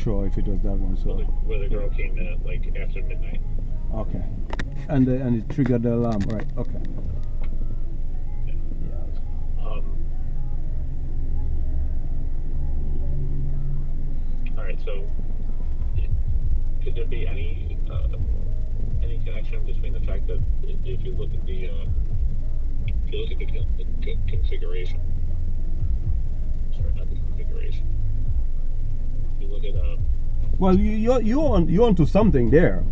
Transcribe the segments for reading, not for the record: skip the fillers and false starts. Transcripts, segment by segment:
sure if it was that one. So where the girl came in at like after midnight. okay, and it triggered the alarm, right? Okay. Yeah. Yeah. All right. So, could there be any connection between the fact that if you look at the configuration? Sorry, not the configuration. You look at Well, you're onto something there.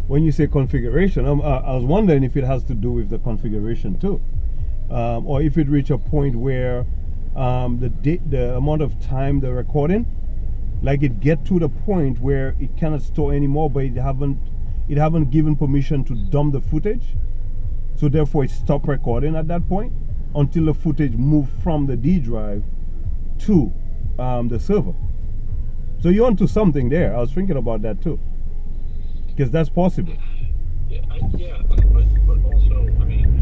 When you say configuration, I was wondering if it has to do with the configuration too, or if it reach a point where the amount of time the recording, like it get to the point where it cannot store anymore, but it haven't given permission to dump the footage, so therefore it stopped recording at that point until the footage moved from the D drive to the server. So you're onto something there. I was thinking about that too, because that's possible. Yeah, but also, I mean.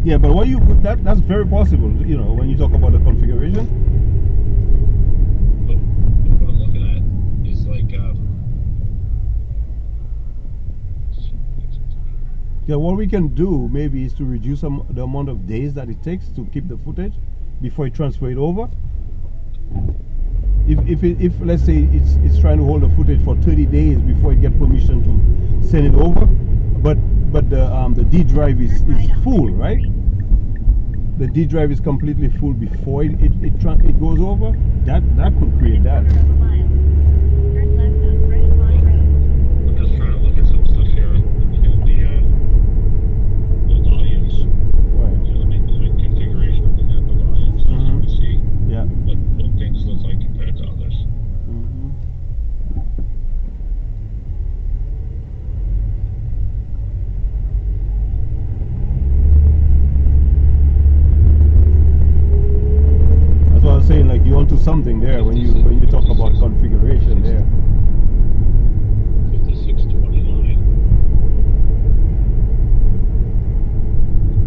Yeah, but that's very possible. You know, when you talk about the configuration. But what I'm looking at is like. Yeah, what we can do maybe is to reduce the amount of days that it takes to keep the footage before you transfer it over. If let's say it's trying to hold the footage for 30 days before it get permission to send it over, but the D drive is full, right? The D drive is completely full before it goes over. That could create that. I'm just trying to look at some stuff here. The volumes. Right. The configuration of the volumes. So you can see what things look like compared to others. That's what I was saying. Like you're onto something there when you talk about configuration there. 5629.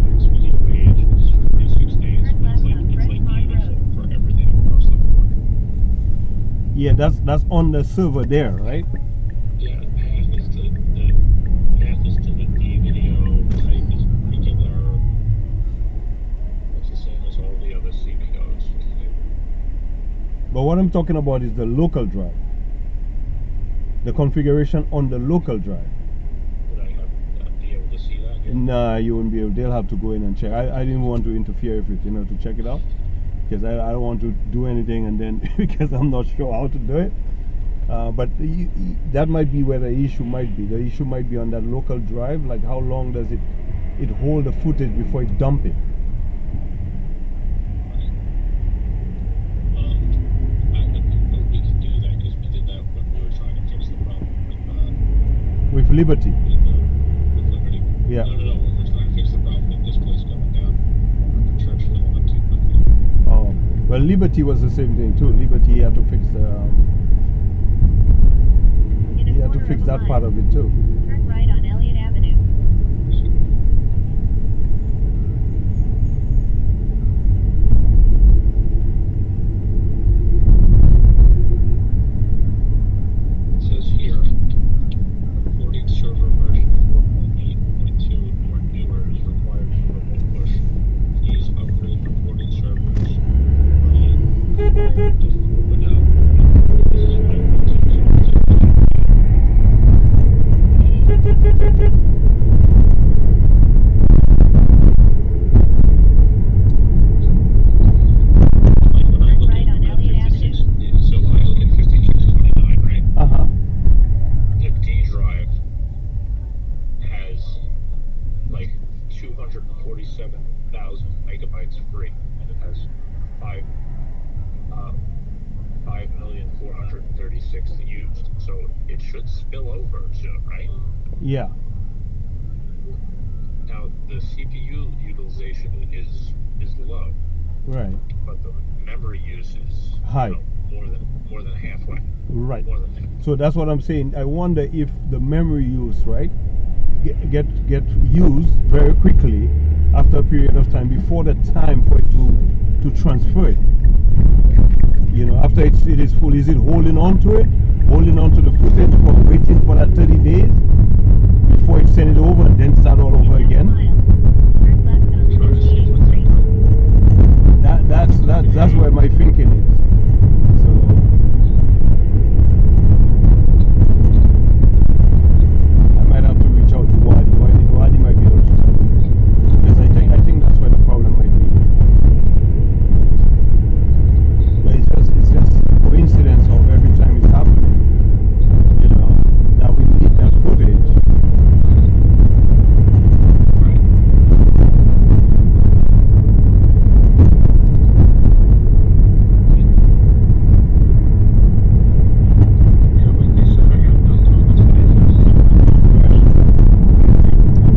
Max video age is 46 days. It's like uniform for everything across the board. Yeah, that's on the server there, right? Yeah, path is to the D video. Type is regular. It's the same as all the other CPOs. But what I'm talking about is the local drive. The configuration on the local drive. Would I be able to see that? Here? Nah, you won't be able. They'll have to go in and check. I didn't want to interfere with it, to check it out, because I don't want to do anything and then because I'm not sure how to do it. But that might be where the issue might be. The issue might be on that local drive. Like how long does it hold the footage before it dump it? We can do that because we did that when we were trying to fix the problem With Liberty. with Liberty. Yeah. No. When we're trying to fix the problem with this place going down, the church filling up too quickly. Oh, well, Liberty was the same thing too. Liberty had to fix that part of it too. Turn right on Elliott Avenue. It says here, recording server version 4.8.2 or newer is required for remote push. Please upgrade recording servers. Right on Elliott Avenue. So when I look at 5629, right? Uh-huh. The D drive has like 247,000 megabytes free, and it has 5,436,000 used. So it should spill over soon, right? Yeah. Now the CPU utilization is low, Right. but the memory use is High. More than halfway. Right. More than half. So that's what I'm saying. I wonder if the memory use, right, get used very quickly after a period of time before the time for it to transfer it. You know, after it is full, is it holding on to it? Holding on to the footage for waiting for that 30 days before it send it over and then start all over In half a again? mile, turn left on Try to see 16th what Street. That's where my thinking is. So I might have to reach out to Wadi. Wadi might be able to tell me. Because I think that's where the problem might be. But it's just coincidence of every time it's happening. You know, that we need that footage. Right. Yeah, like they said, I got nothing on the 25th.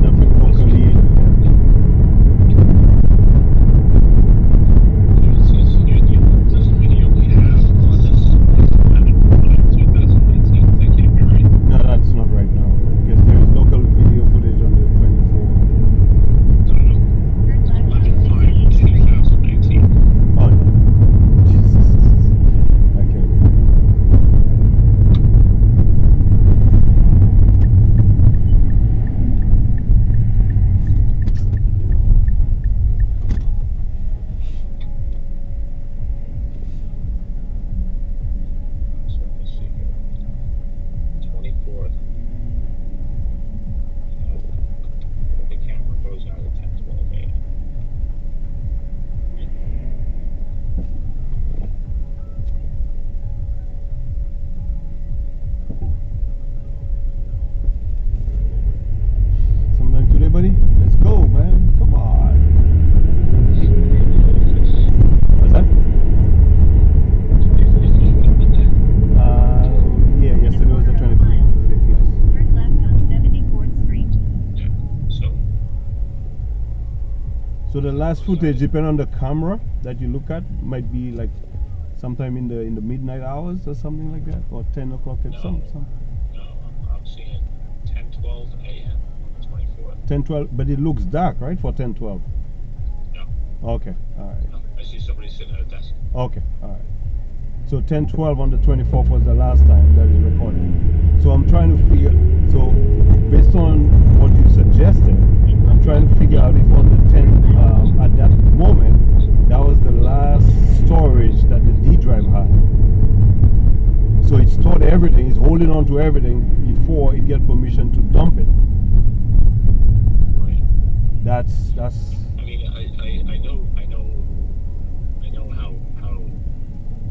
Nothing locally either. This video we have on this 2019, that can't be right. No, that's not right now. Because there is local video footage on the 24th. No, no, Turn left on 11/5/2019. 68th Street. Oh no. Jesus. I can't read. So let me see here. 24th. The camera goes out at 10:12 a.m. Sometime today, buddy? Let's go, man. Come on. What's that? Yeah, yesterday was the 25th, yes. Turn left on 74th Street. Yeah. So the last footage, depending on the camera that you look at, might be like sometime in the midnight hours or something like that, or 10 o'clock at No. some. No, I'm seeing 10:12 a.m. on the 24th. 10, 12, but it looks dark, right, for 10, 12? No, Okay, all right. no. I see somebody sitting at a desk. Okay, all right. So 10, 12 on the 24th was the last time that is recorded. So I'm trying to figure, so based on what you suggested, I'm trying to figure out if on the 10, at that moment, that was the last storage that the D drive had. So it stored everything, it's holding on to everything before it get permission to dump it. Right. That's, I mean, I know how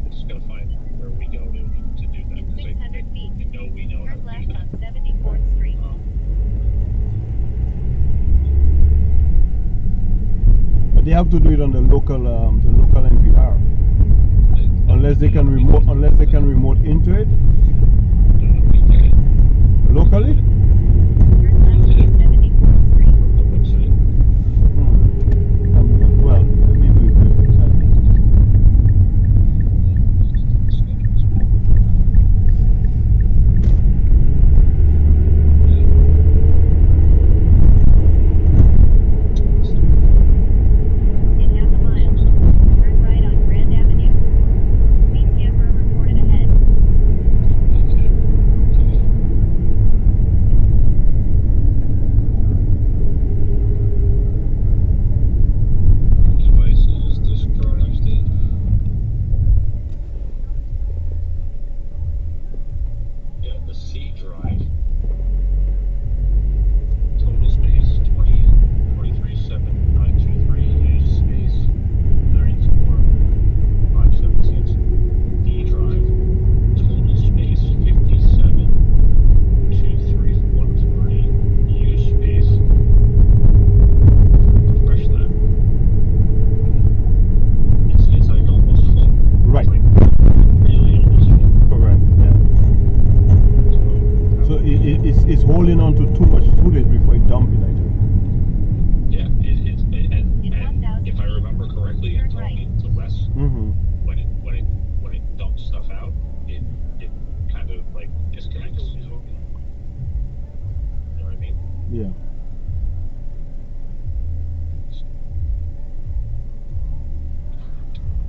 it's gonna find where we go to do that. In 'Cause 600 feet, I know we know how turn to left do that. on 74th Street. but they have to do it on the local NPR. Unless they can remote into it locally. Turn left on 74th Street. The website. Well, maybe we could. In half a mile, turn right on Grand Avenue. Speed camera reported ahead. Devices, disk drives, the C drive. Total space 23,7,923. Used space 34,576. D drive. Total space 57,23140. Used space. Refresh that. It's like almost full. Right. Like really almost full. Correct. Yeah. So it's holding on to too much footage before it dump it, I think. Yeah, and In 1,000 if I remember correctly, and turn right. talking to Wes, Mm-hmm. when it dumps stuff out, it kind of like disconnects. You know what I mean? Yeah.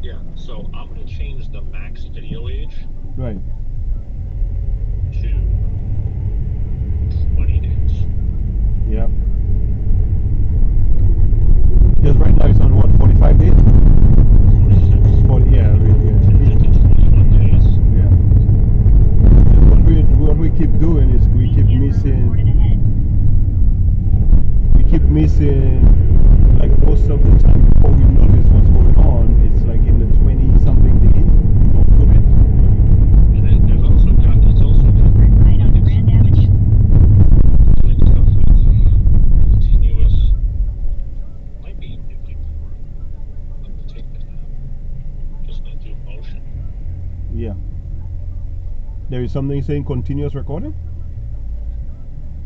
Yeah. So I'm gonna change the max video age Right. to 20 days. Yeah. Because right now it's on what, 45 days? 46. 40, yeah, To 21 days. yeah. And what we keep doing is we Speed keep camera reported ahead. missing like most of the time before we notice what's going on. It's like in the 20 something days of footage. And then it's also got Turn right on Grand Avenue. doing stuff with continuous. Might be like, let me take that out. Just gonna do motion. Yeah. There is something saying continuous recording?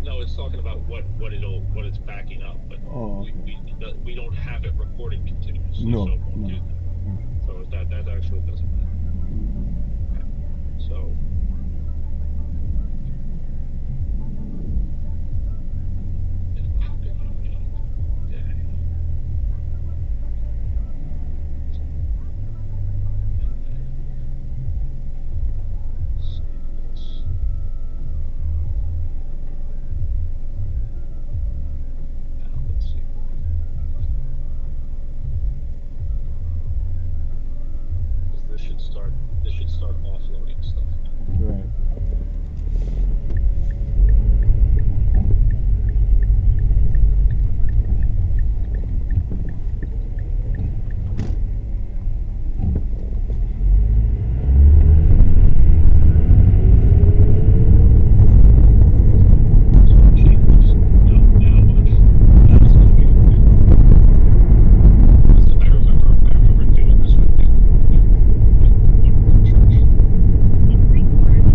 No, it's talking about what it's backing up, but Oh, okay. we don't have it recording continuously, No, so it won't no. do that. So that actually doesn't matter. Okay. So let's see. Because this should start offloading stuff now. Right. Changes. Now watch. Now it's gonna be okay. I remember doing this with Nick from church. In 3/4 of a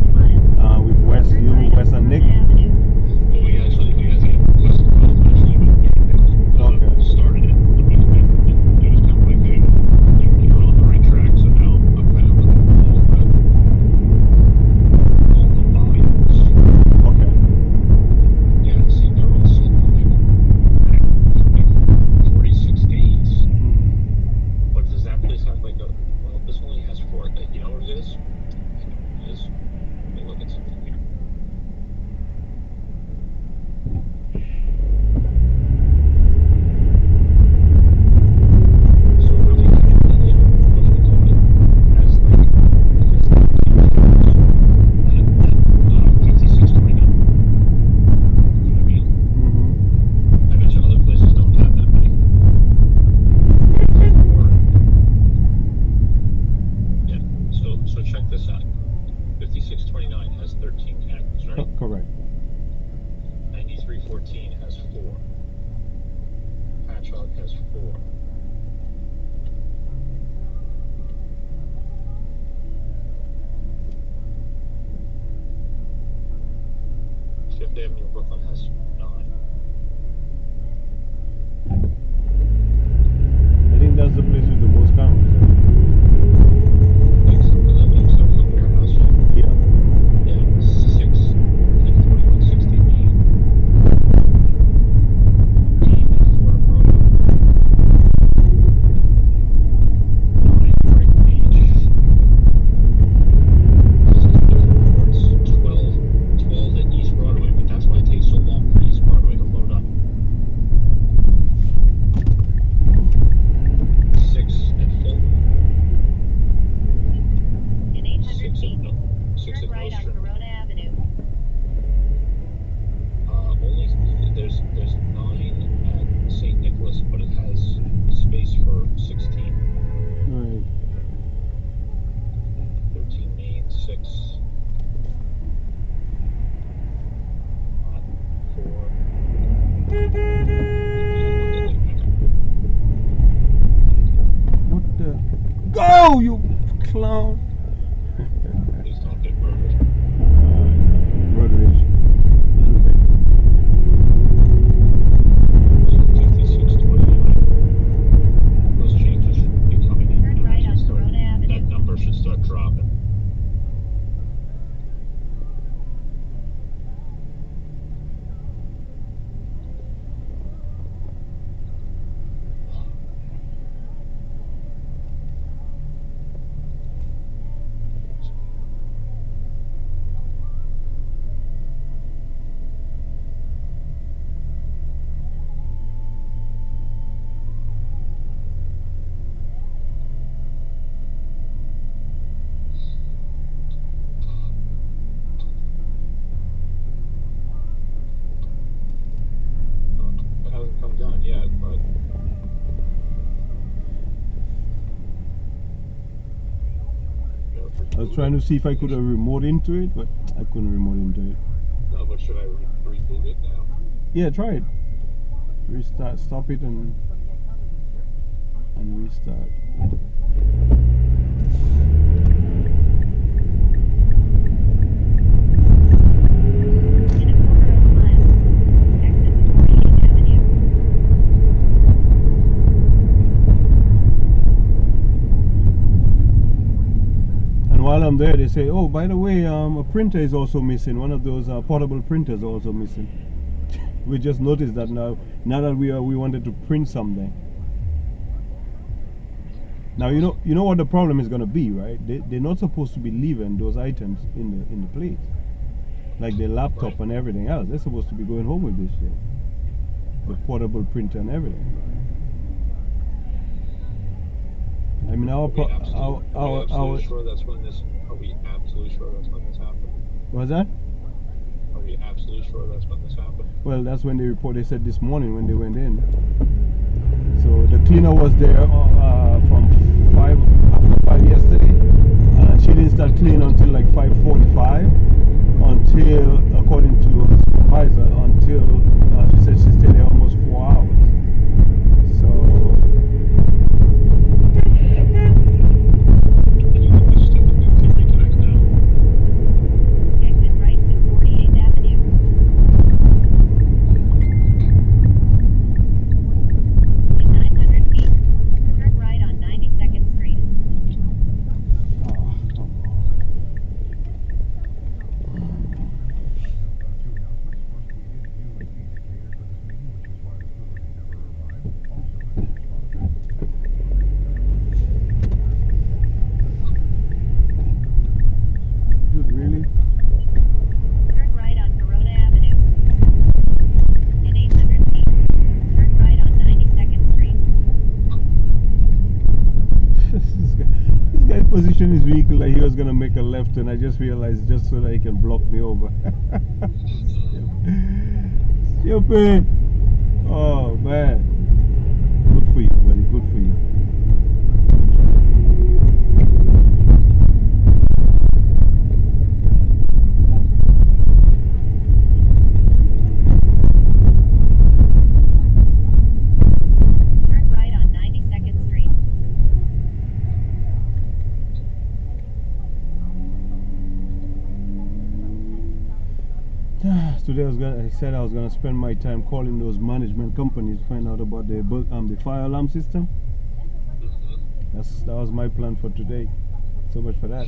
mile. With West, Turn you, right West on and Nick? Corona Avenue. Well, we had West and Both actually Okay. started it the week back. It was kind of like, hey, you're on the right track, so now I'm kind of looking for all the volumes. Okay. Yeah, see, they're all set for like 46 days. But does that place have like well, this only has 4, you know what it is? I know what it is. Let me look at something here. So really, what you call it, as like, as 5629. You know what I mean? Mm-hmm. I bet you other places don't have that many. Or, yeah, so check this out. 5629 has 13 cameras, right? Correct. 9314 has 4. Patchogue has 4. Fifth Avenue, Brooklyn has 9. I think that's the place with the most cameras. Except for the warehouse, yeah. Yeah. Yeah, 6 at 4160 Main. 8 at Fordham Road. 9 at Brighton Beach. 12 at East Broadway, but that's why it takes so long for East Broadway to load up. 6 at Fulton. In 800 6 feet. at 6 Turn at right on Nostrand. Corona Avenue. Only there's 9 at St. Nicholas, but it has space for 16. Right. 13 Main, 6. 4. What the? Go, you clown! Please don't get murdered. Road rage. Little bit. 5629. Those changes should be coming in. Turn and right on should start- Corona Avenue. That number should start dropping. trying to see if I could remote into it, but I couldn't remote into it. No, but should I reboot it now? Yeah, try it. Restart, stop it, and restart. In a quarter of a mile, exit 48th Avenue. And while I'm there, they say, "Oh, by the way, a printer is also missing. One of those portable printers is also missing." We just noticed that now. Now that we wanted to print something. Now you know what the problem is going to be, right? They're not supposed to be leaving those items in the place, like their laptop Right. and everything else. They're supposed to be going home with this shit, the portable printer and everything. I mean, Are we absolutely sure that's when this? Are we absolutely sure that's when this happened? What's that? Are we absolutely sure that's when this happened? Well, that's when they said this morning when they went in. So the cleaner was there from 5 yesterday, and she didn't start cleaning until like 5:45. Until, according to her supervisor, until she said she stayed there almost 4 hours. So Can you look this stuff and reconnect now? Exit right to 48th Avenue. In 900 feet, turn right on 92nd Street. dude, really? Turn right on Corona Avenue. In 800 feet, turn right on 92nd Street. This guy positioned his vehicle like he was gonna make a left, and I just realized just so that he can block me over. Stupid! Oh man. Good for you, buddy. Good for you. Turn right on 92nd Street. Today I said I was gonna spend my time calling those management companies to find out about the fire alarm system. Mm-hmm. That was my plan for today. So much for that.